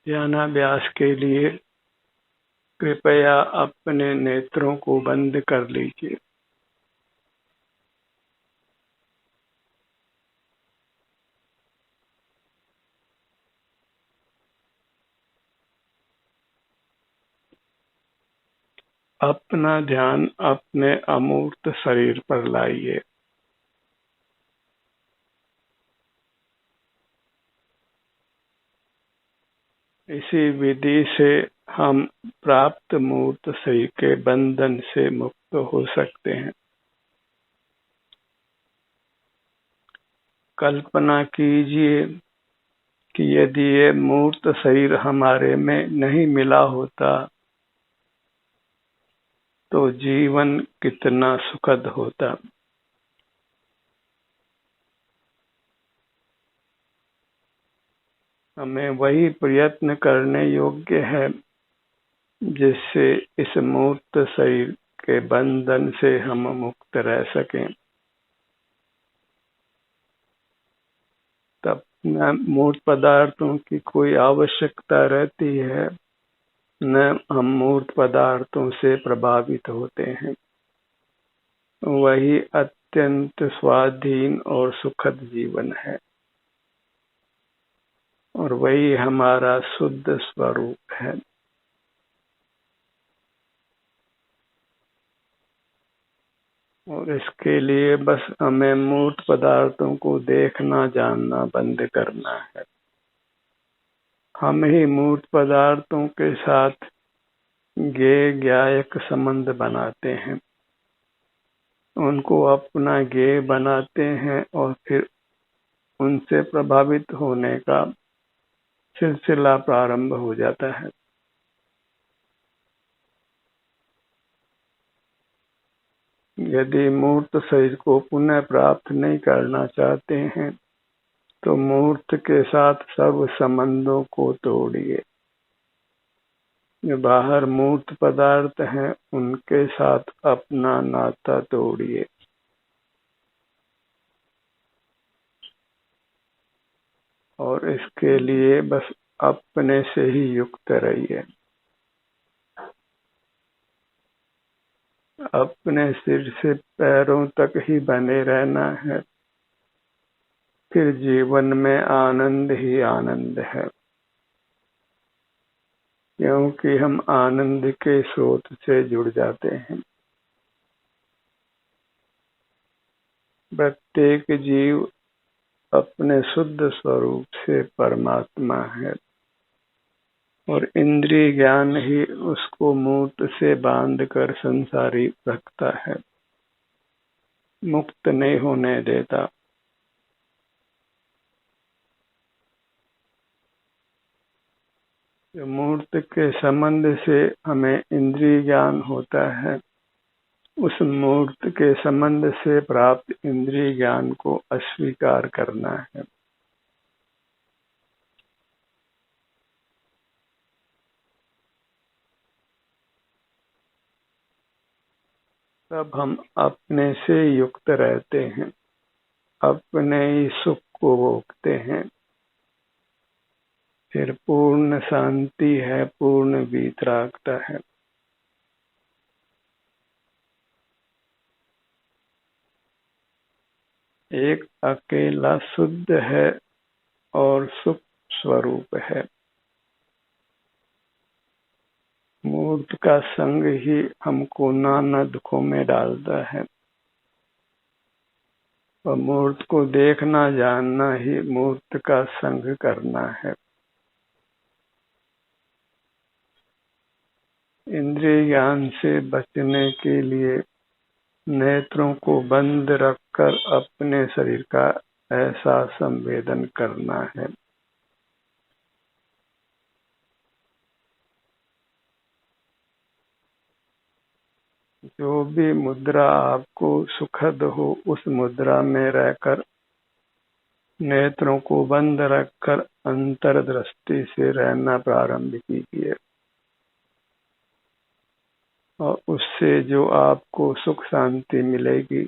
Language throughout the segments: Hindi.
ध्यानाभ्यास के लिए कृपया अपने नेत्रों को बंद कर लीजिए। अपना ध्यान अपने अमूर्त शरीर पर लाइए। इसी विधि से हम प्राप्त मूर्त शरीर के बंधन से मुक्त हो सकते हैं। कल्पना कीजिए कि यदि ये मूर्त शरीर हमारे में नहीं मिला होता तो जीवन कितना सुखद होता। हमें वही प्रयत्न करने योग्य है जिससे इस मूर्त शरीर के बंधन से हम मुक्त रह सकें। तब न मूर्त पदार्थों की कोई आवश्यकता रहती है, न हम मूर्त पदार्थों से प्रभावित होते हैं। वही अत्यंत स्वाधीन और सुखद जीवन है और वही हमारा शुद्ध स्वरूप है। और इसके लिए बस हमें मूर्त पदार्थों को देखना जानना बंद करना है। हम ही मूर्त पदार्थों के साथ ज्ञेय ज्ञायक संबंध बनाते हैं, उनको अपना ज्ञेय बनाते हैं और फिर उनसे प्रभावित होने का सिलसिला प्रारंभ हो जाता है। यदि मूर्त शरीर को पुनः प्राप्त नहीं करना चाहते हैं तो मूर्त के साथ सब संबंधों को तोड़िए। जो बाहर मूर्त पदार्थ हैं उनके साथ अपना नाता तोड़िए। और इसके लिए बस अपने से ही युक्त रहिए। अपने सिर से पैरों तक ही बने रहना है, फिर जीवन में आनंद ही आनंद है, क्योंकि हम आनंद के स्रोत से जुड़ जाते हैं। प्रत्येक जीव अपने शुद्ध स्वरूप से परमात्मा है और इंद्रिय ज्ञान ही उसको मूर्त से बांधकर संसारी रखता है, मुक्त नहीं होने देता। जो मूर्त के संबंध से हमें इंद्रिय ज्ञान होता है, उस मूर्त के संबंध से प्राप्त इंद्रिय ज्ञान को अस्वीकार करना है। तब हम अपने से युक्त रहते हैं, अपने ही सुख को भोगते हैं। फिर पूर्ण शांति है, पूर्ण वीतरागता है। एक अकेला शुद्ध है और सुख स्वरूप है। मूर्त का संग ही हमको नाना दुखों में डालता है और मूर्त को देखना जानना ही मूर्त का संग करना है। इंद्रिय ज्ञान से बचने के लिए नेत्रों को बंद रखकर अपने शरीर का ऐसा संवेदन करना है। जो भी मुद्रा आपको सुखद हो, उस मुद्रा में रहकर नेत्रों को बंद रखकर अंतर्दृष्टि से रहना प्रारंभ कीजिए और उससे जो आपको सुख शांति मिलेगी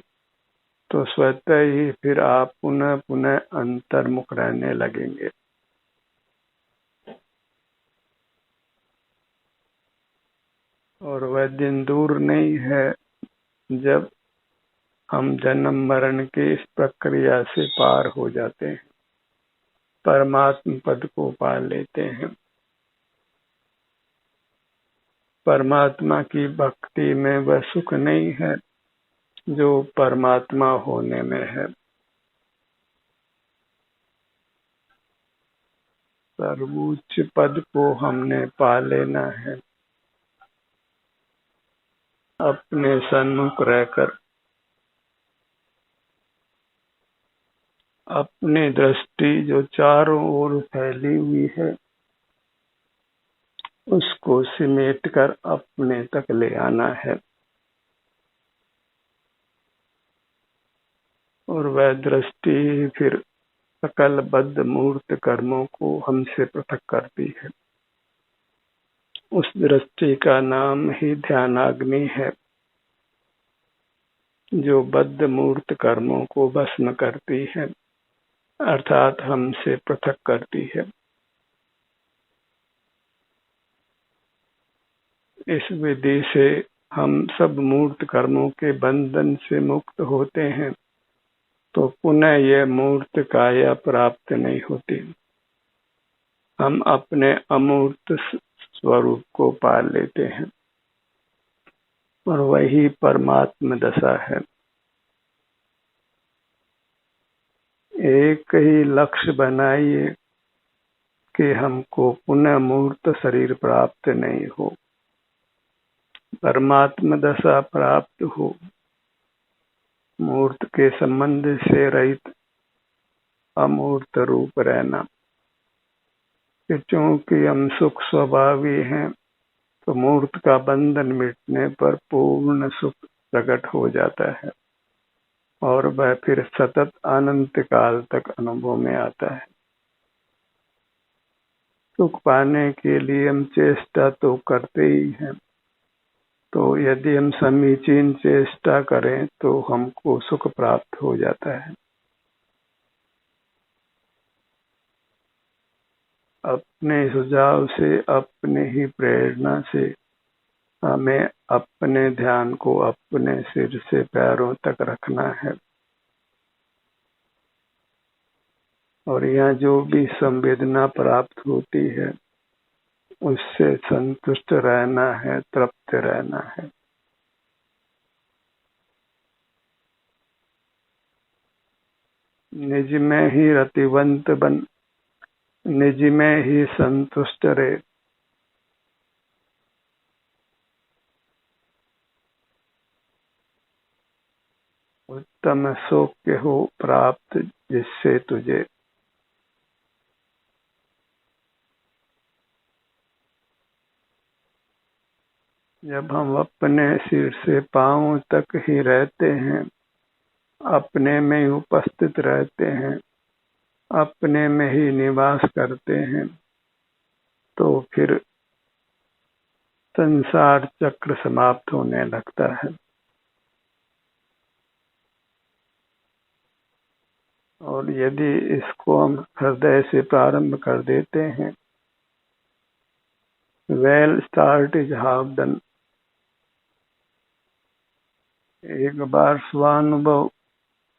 तो स्वतः ही फिर आप पुनः पुनः अंतर्मुख रहने लगेंगे। और वह दिन दूर नहीं है जब हम जन्म मरण की इस प्रक्रिया से पार हो जाते हैं, परमात्म पद को पा लेते हैं। परमात्मा की भक्ति में वह सुख नहीं है जो परमात्मा होने में है। सर्वोच्च पद को हमने पा लेना है अपने सन्मुख रहकर। अपनी दृष्टि जो चारों ओर फैली हुई है उसको सिमेट कर अपने तक ले आना है, और वह दृष्टि फिर सकल बद्ध मूर्त कर्मों को हमसे पृथक करती है। उस दृष्टि का नाम ही ध्यानाग्नि है, जो बद्ध मूर्त कर्मों को भस्म करती है, अर्थात हमसे पृथक करती है। इस विधि से हम सब मूर्त कर्मों के बंधन से मुक्त होते हैं, तो पुनः यह मूर्त काया प्राप्त नहीं होती। हम अपने अमूर्त स्वरूप को पा लेते हैं, और वही परमात्म दशा है। एक ही लक्ष्य बनाइए कि हमको पुनः मूर्त शरीर प्राप्त नहीं हो, परमात्म दशा प्राप्त हो, मूर्त के संबंध से रहित अमूर्त रूप रहना। क्योंकि हम सुख स्वभावी हैं, तो मूर्त का बंधन मिटने पर पूर्ण सुख प्रकट हो जाता है, और वह फिर सतत अनंत काल तक अनुभव में आता है। सुख पाने के लिए हम चेष्टा तो करते ही हैं, तो यदि हम समीचीन चेष्टा करें तो हमको सुख प्राप्त हो जाता है। अपने सुझाव से, अपने ही प्रेरणा से हमें अपने ध्यान को अपने सिर से पैरों तक रखना है, और यहाँ जो भी संवेदना प्राप्त होती है उससे संतुष्ट रहना है, तृप्त रहना है। निज में ही रतिवंत बन, निज में ही संतुष्ट रहे। उत्तम सौख्य हो प्राप्त जिससे तुझे। जब हम अपने सिर से पांव तक ही रहते हैं, अपने में ही उपस्थित रहते हैं, अपने में ही निवास करते हैं, तो फिर संसार चक्र समाप्त होने लगता है। और यदि इसको हम हृदय से प्रारंभ कर देते हैं, well start is half done. एक बार स्वानुभव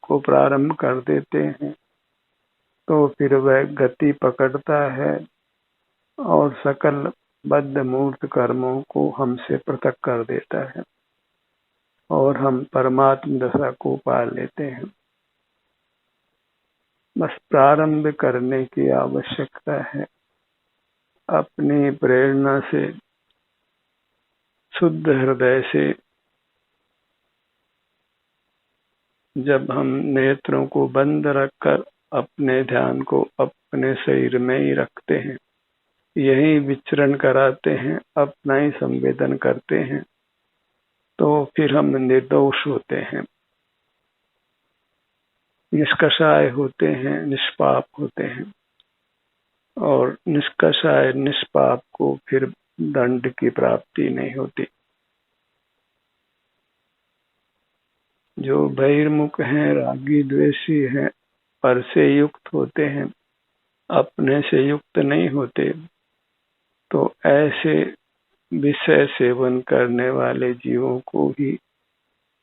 को प्रारंभ कर देते हैं तो फिर वह गति पकड़ता है और सकल बद्ध मूर्त कर्मों को हमसे पृथक कर देता है, और हम परमात्म दशा को पा लेते हैं। बस प्रारंभ करने की आवश्यकता है। अपनी प्रेरणा से, शुद्ध हृदय से जब हम नेत्रों को बंद रखकर अपने ध्यान को अपने शरीर में ही रखते हैं, यही विचरण कराते हैं, अपना ही संवेदन करते हैं, तो फिर हम निर्दोष होते हैं, निष्कषाय होते हैं, निष्पाप होते हैं। और निष्कषाय निष्पाप को फिर दंड की प्राप्ति नहीं होती। जो बहिर्मुख हैं, रागी द्वेषी हैं, पर से युक्त होते हैं, अपने से युक्त नहीं होते, तो ऐसे विषय सेवन करने वाले जीवों को ही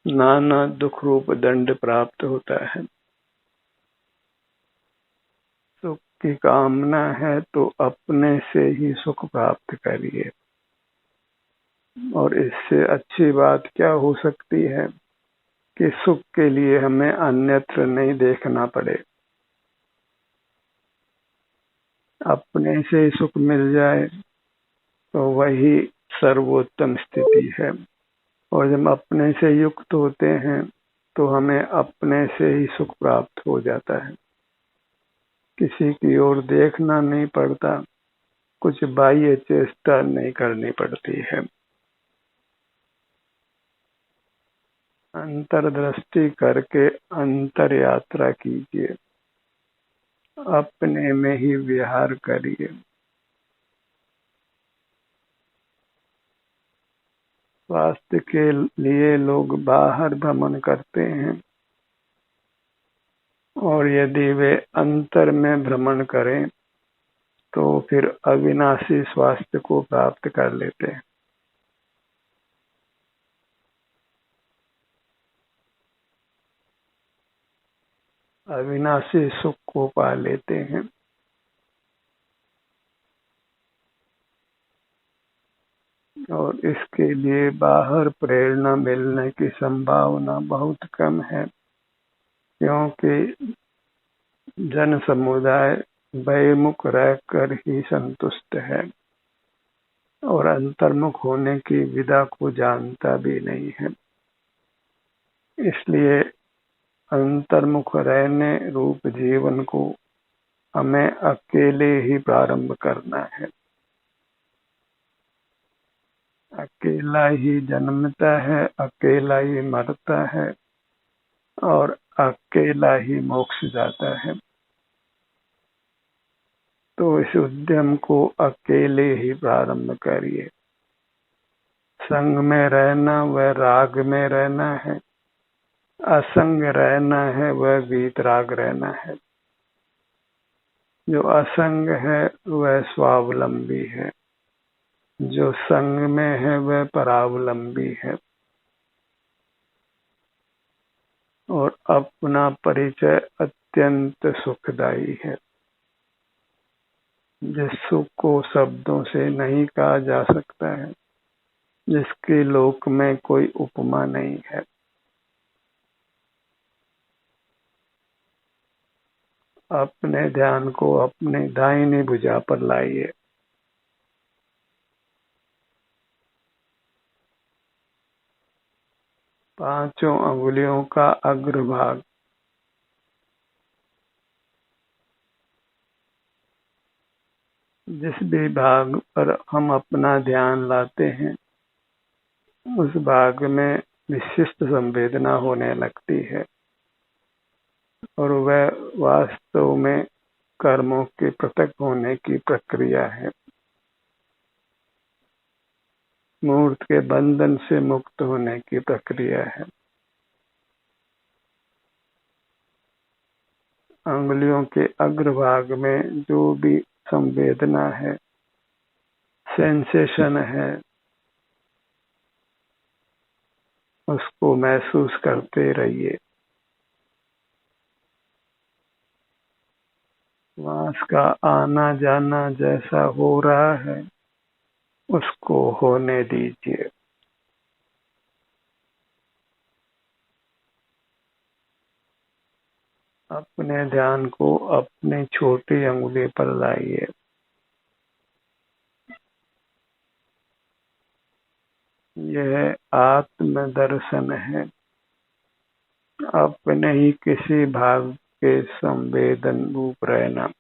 नाना दुख रूप दंड प्राप्त होता है। सुख की कामना है तो अपने से ही सुख प्राप्त करिए, और इससे अच्छी बात क्या हो सकती है कि सुख के लिए हमें अन्यत्र नहीं देखना पड़े, अपने से ही सुख मिल जाए तो वही सर्वोत्तम स्थिति है। और जब अपने से युक्त होते हैं तो हमें अपने से ही सुख प्राप्त हो जाता है, किसी की ओर देखना नहीं पड़ता, कुछ बाह्य चेष्टा नहीं करनी पड़ती है। अंतर्दृष्टि करके अंतर यात्रा कीजिए, अपने में ही विहार करिए। स्वास्थ्य के लिए लोग बाहर भ्रमण करते हैं, और यदि वे अंतर में भ्रमण करें तो फिर अविनाशी स्वास्थ्य को प्राप्त कर लेते हैं। अविनाशी सुख को पा लेते हैं। और इसके लिए बाहर प्रेरणा मिलने की संभावना बहुत कम है, क्योंकि जन समुदाय बहिर्मुख रहकर ही संतुष्ट है और अंतर्मुख होने की विधा को जानता भी नहीं है। इसलिए अंतर्मुख रहने रूप जीवन को हमें अकेले ही प्रारंभ करना है। अकेला ही जन्मता है, अकेला ही मरता है, और अकेला ही मोक्ष जाता है। तो इस उद्यम को अकेले ही प्रारंभ करिए। संग में रहना वह राग में रहना है, असंग रहना है वह वीतराग रहना है। जो असंग है वह स्वावलंबी है, जो संग में है वह परावलंबी है। और अपना परिचय अत्यंत सुखदायी है, जिस सुख को शब्दों से नहीं कहा जा सकता है, जिसके लोक में कोई उपमा नहीं है। अपने ध्यान को अपने दाहिनी भुजा पर लाइए। पांचों अंगुलियों का अग्रभाग जिस भी भाग पर हम अपना ध्यान लाते हैं उस भाग में विशिष्ट संवेदना होने लगती है, और वह वास्तव में कर्मों के पृथक होने की प्रक्रिया है। मूर्त के बंधन से मुक्त होने की प्रक्रिया है। अंगुलियों के अग्रभाग में जो भी संवेदना है, सेंसेशन है, उसको महसूस करते रहिए। श्वास का आना जाना जैसा हो रहा है उसको होने दीजिए। अपने ध्यान को अपनी छोटी अंगुली पर लाइए। यह आत्म दर्शन है, अपने ही किसी भाग के संवेदन रूप रहना,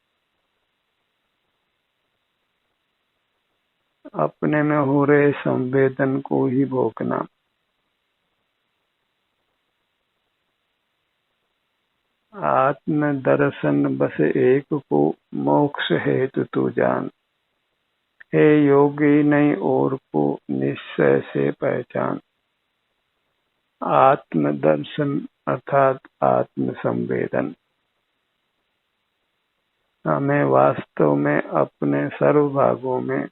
अपने में हो रहे संवेदन को ही भोगना। आत्म दर्शन बस एक को मोक्ष हेतु तू जान, हे योगी नहीं और को निश्चय से पहचान। आत्म दर्शन अर्थात आत्म संवेदन हमें वास्तव में अपने सर्व भागों में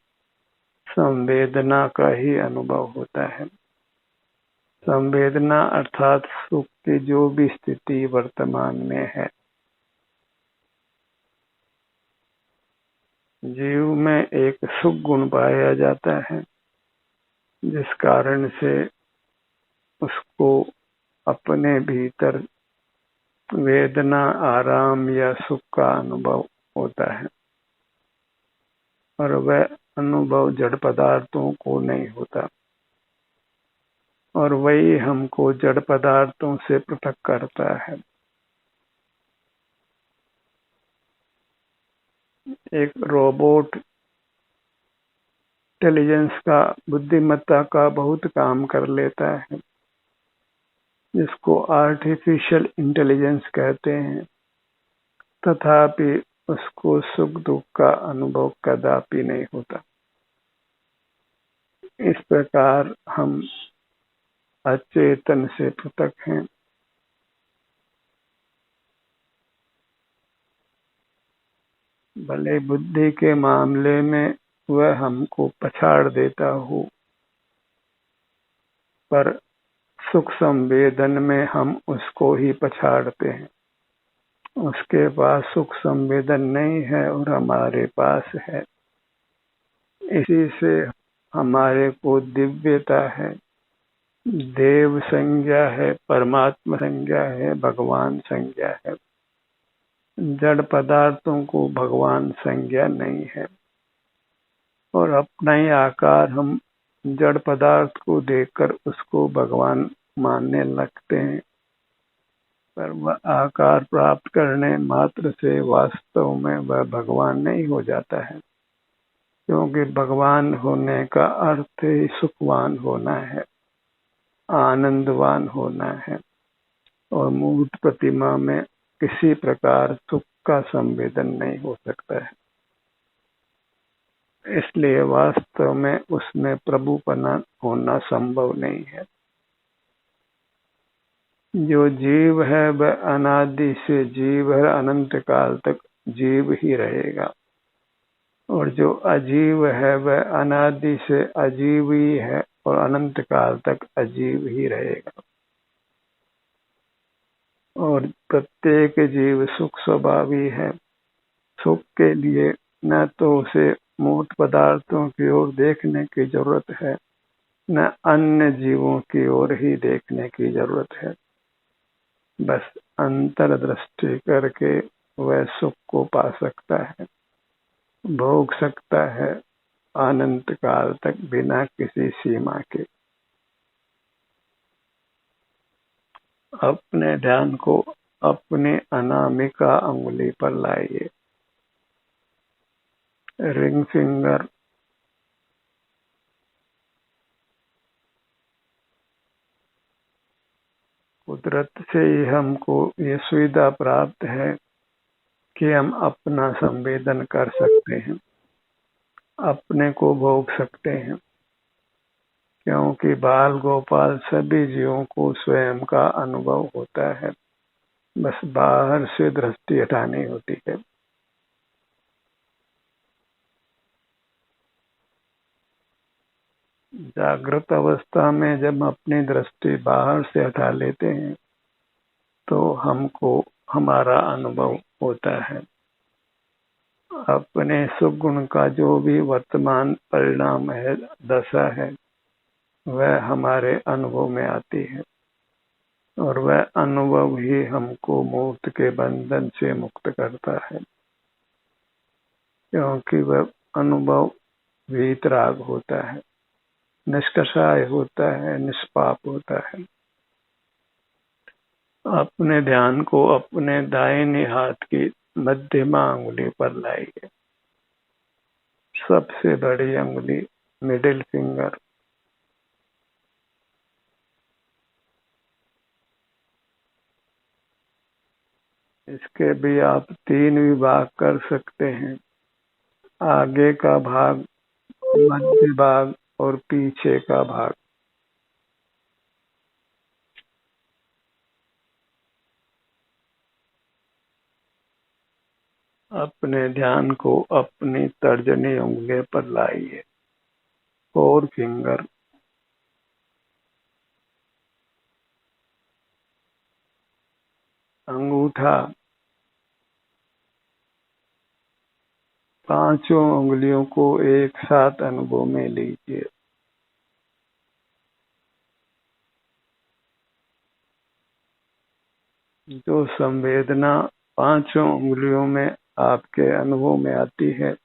संवेदना का ही अनुभव होता है। संवेदना अर्थात सुख की जो भी स्थिति वर्तमान में है, जीव में एक सुख गुण पाया जाता है, जिस कारण से उसको अपने भीतर वेदना, आराम या सुख का अनुभव होता है, और वह अनुभव जड़ पदार्थों को नहीं होता, और वही हमको जड़ पदार्थों से पृथक करता है। एक रोबोट इंटेलिजेंस का, बुद्धिमत्ता का बहुत काम कर लेता है, जिसको आर्टिफिशियल इंटेलिजेंस कहते हैं, तथापि उसको सुख दुख का अनुभव कदापि नहीं होता। इस प्रकार हम अचेतन से पृथक हैं। भले बुद्धि के मामले में वह हमको पछाड़ देता हो, पर सुख संवेदन में हम उसको ही पछाड़ते हैं। उसके पास सुख संवेदन नहीं है और हमारे पास है। इसी से हमारे को दिव्यता है, देव संज्ञा है, परमात्मा संज्ञा है, भगवान संज्ञा है। जड़ पदार्थों को भगवान संज्ञा नहीं है, और अपना ही आकार हम जड़ पदार्थ को देखकर उसको भगवान मानने लगते हैं, पर वह आकार प्राप्त करने मात्र से वास्तव में वह भगवान नहीं हो जाता है, क्योंकि भगवान होने का अर्थ ही सुखवान होना है, आनंदवान होना है, और मूर्त प्रतिमा में किसी प्रकार सुख का संवेदन नहीं हो सकता है। इसलिए वास्तव में उसमें प्रभुपना होना संभव नहीं है। जो जीव है वह अनादि से जीव है, अनंत काल तक जीव ही रहेगा, और जो अजीव है वह अनादि से अजीव ही है और अनंत काल तक अजीव ही रहेगा। और प्रत्येक जीव सुख स्वभावी है। सुख के लिए न तो उसे मूर्त पदार्थों की ओर देखने की जरूरत है, न अन्य जीवों की ओर ही देखने की जरूरत है। बस अंतर्दृष्टि करके वह सुख को पा सकता है, भोग सकता है अनंत काल तक बिना किसी सीमा के। अपने ध्यान को अपने अनामिका अंगुली पर लाइए, रिंग फिंगर। कुदरत से ही हमको ये सुविधा प्राप्त है कि हम अपना संवेदन कर सकते हैं, अपने को भोग सकते हैं, क्योंकि बाल गोपाल सभी जीवों को स्वयं का अनुभव होता है, बस बाहर से दृष्टि हटानी होती है। जागृत अवस्था में जब अपनी दृष्टि बाहर से हटा लेते हैं तो हमको हमारा अनुभव होता है। अपने सुगुण का जो भी वर्तमान परिणाम है, दशा है, वह हमारे अनुभव में आती है, और वह अनुभव ही हमको मौत के बंधन से मुक्त करता है, क्योंकि वह अनुभव वीतराग होता है, निष्कषाय होता है, निष्पाप होता है। अपने ध्यान को अपने दाहिने हाथ की मध्यमा अंगुली पर लाइए, सबसे बड़ी अंगुली, मिडिल फिंगर। इसके भी आप 3 विभाग कर सकते हैं, आगे का भाग, मध्य भाग और पीछे का भाग। अपने ध्यान को अपनी तर्जनी उंगली पर लाइए, फोर फिंगर, अंगूठा, पांचों उंगलियों को एक साथ अनुभव में लीजिए। जो संवेदना पांचों उंगलियों में आपके अनुभव में आती है,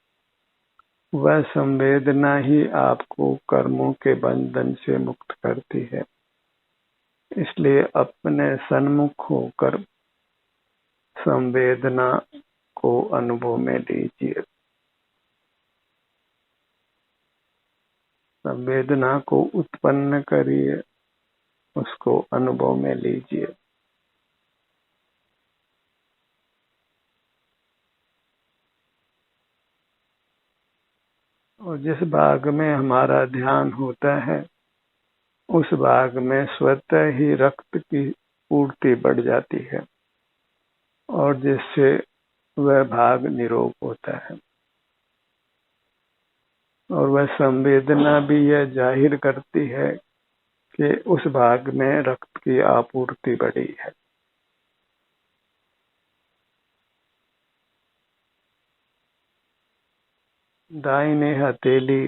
वह संवेदना ही आपको कर्मों के बंधन से मुक्त करती है। इसलिए अपने सन्मुख होकर संवेदना को अनुभव में लीजिए। संवेदना को उत्पन्न करिए, उसको अनुभव में लीजिए। और जिस भाग में हमारा ध्यान होता है, उस भाग में स्वतः ही रक्त की पूर्ति बढ़ जाती है और जिससे वह भाग निरोग होता है। और वह संवेदना भी यह जाहिर करती है कि उस भाग में रक्त की आपूर्ति बढ़ी है। दाहिने हथेली,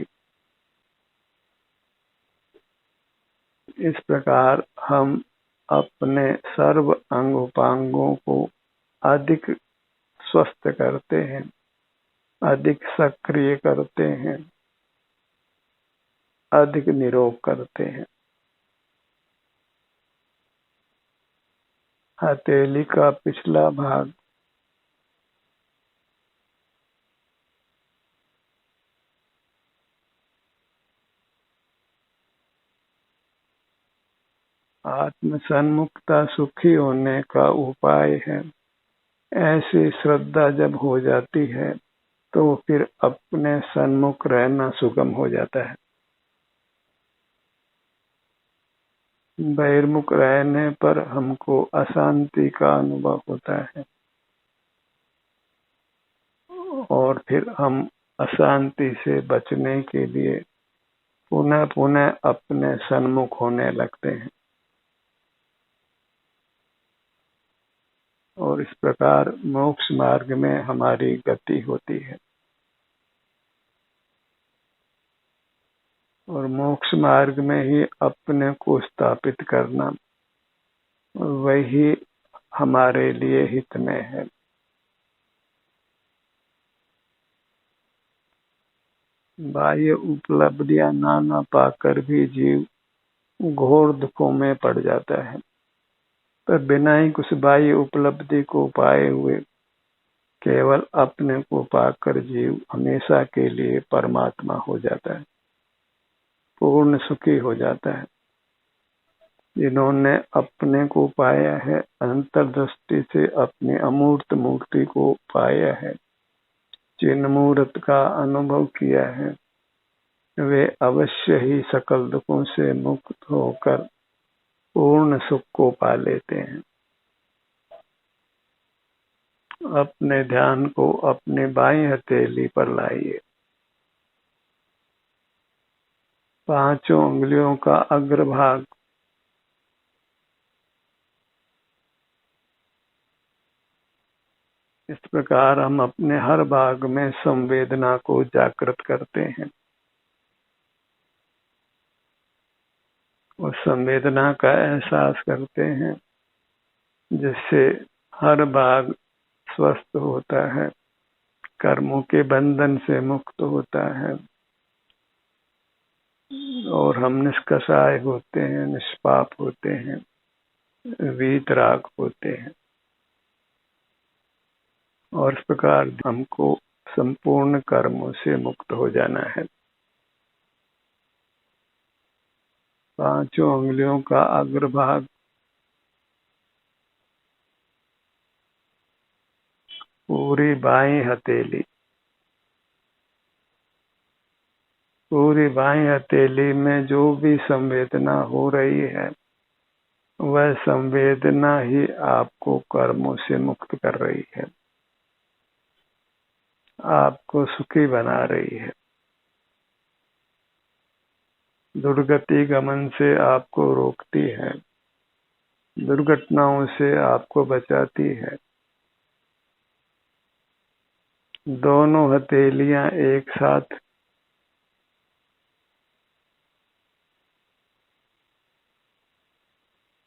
इस प्रकार हम अपने सर्व अंग उपांगों को अधिक स्वस्थ करते हैं, अधिक सक्रिय करते हैं, अधिक निरोग करते हैं। हथेली का पिछला भाग, आत्म सन्मुखता सुखी होने का उपाय है। ऐसी श्रद्धा जब हो जाती है तो फिर अपने सन्मुख रहना सुगम हो जाता है। बहिर्मुख रहने पर हमको अशांति का अनुभव होता है और फिर हम अशांति से बचने के लिए पुनः पुनः अपने सन्मुख होने लगते हैं। और इस प्रकार मोक्ष मार्ग में हमारी गति होती है। और मोक्ष मार्ग में ही अपने को स्थापित करना, वही हमारे लिए हित में है। बाह्य उपलब्धियां ना पाकर भी जीव घोर दुखों में पड़ जाता है, पर बिना ही कुछ बाह्य उपलब्धि को पाए हुए केवल अपने को पाकर जीव हमेशा के लिए परमात्मा हो जाता है, पूर्ण सुखी हो जाता है। जिन्होंने अपने को पाया है, अंतर्दृष्टि से अपनी अमूर्त मूर्ति को पाया है, चिन्ह मूर्त का अनुभव किया है, वे अवश्य ही सकल दुखों से मुक्त होकर पूर्ण सुख को पा लेते हैं। अपने ध्यान को अपने बाईं हथेली पर लाइए। पांचों उंगलियों का अग्रभाग, इस प्रकार हम अपने हर भाग में संवेदना को जागृत करते हैं और संवेदना का एहसास करते हैं, जिससे हर भाग स्वस्थ होता है, कर्मों के बंधन से मुक्त होता है और हम निष्कषाय होते हैं, निष्पाप होते हैं, वीतराग होते हैं। और इस प्रकार हमको संपूर्ण कर्मों से मुक्त हो जाना है। पांचों उंगलियों का अग्रभाग, पूरी बाईं हथेली, पूरी बाईं हथेली में जो भी संवेदना हो रही है, वह संवेदना ही आपको कर्मों से मुक्त कर रही है, आपको सुखी बना रही है। दुर्गति गमन से आपको रोकती है, दुर्घटनाओं से आपको बचाती है। दोनों हथेलियां एक साथ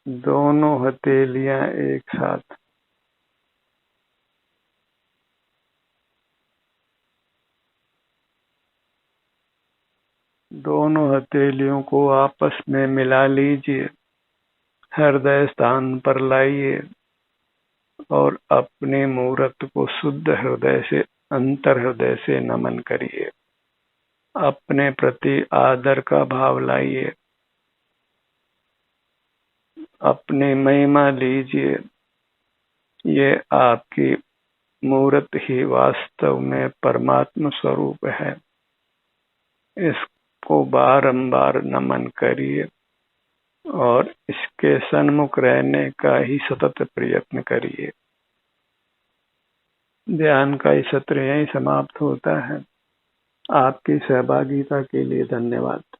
दोनों हथेलियां एक साथ दोनों हथेलियों को आपस में मिला लीजिए, हृदय स्थान पर लाइए और अपने मूर्त को शुद्ध हृदय से, अंतर हृदय से नमन करिए। अपने प्रति आदर का भाव लाइए, अपनी महिमा लीजिए। ये आपकी मूर्त ही वास्तव में परमात्मा स्वरूप है। इसको बारंबार नमन करिए और इसके सन्मुख रहने का ही सतत प्रयत्न करिए। ध्यान का ये सत्र यहीं समाप्त होता है। आपकी सहभागिता के लिए धन्यवाद।